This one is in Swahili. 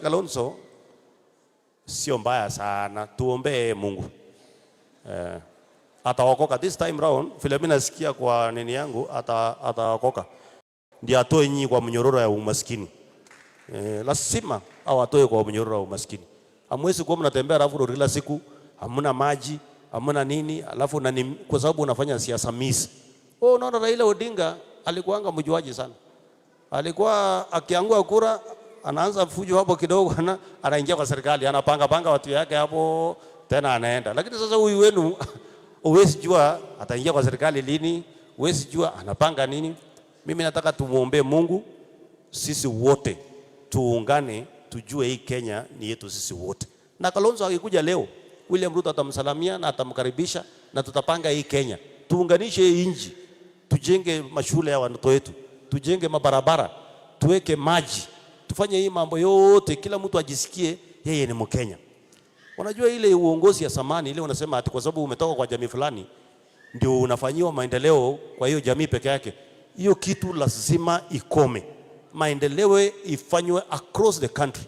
Kalonzo sio mbaya sana, tuombee Mungu. Ataokoka this time round. Vile mimi nasikia kwa nini yangu ataokoka. Ndio atoe nyinyi kwa mnyororo ya umaskini. Lazima au atoe kwa mnyororo ya umaskini. Hamwezi kuwa mnatembea alafu kila siku hamna maji, hamna nini, alafu kwa sababu unafanya siasa miss. Unaona Raila Odinga alikuanga mjuaji sana. Alikuwa akiangua kura anaanza fujo hapo kidogo na anaingia kwa serikali, anapanga watu yake hapo tena anaenda. Lakini sasa huyu wenu huwezi jua ataingia kwa serikali lini, huwezi jua anapanga nini. Mimi nataka tumuombe Mungu, sisi wote tuungane, tujue hii Kenya ni yetu sisi wote. Na Kalonzo akikuja leo, William Ruto atamsalamia na atamkaribisha na tutapanga hii Kenya. Tuunganishe hii nchi, tujenge mashule ya watoto wetu, tujenge mabarabara, tuweke maji, tufanye hii mambo yote, kila mtu ajisikie yeye ni Mkenya. Unajua ile uongozi ya samani ile unasema ati kwa sababu umetoka kwa jamii fulani ndio unafanyiwa maendeleo kwa hiyo jamii peke yake. Hiyo kitu lazima ikome. Maendeleo ifanywe across the country.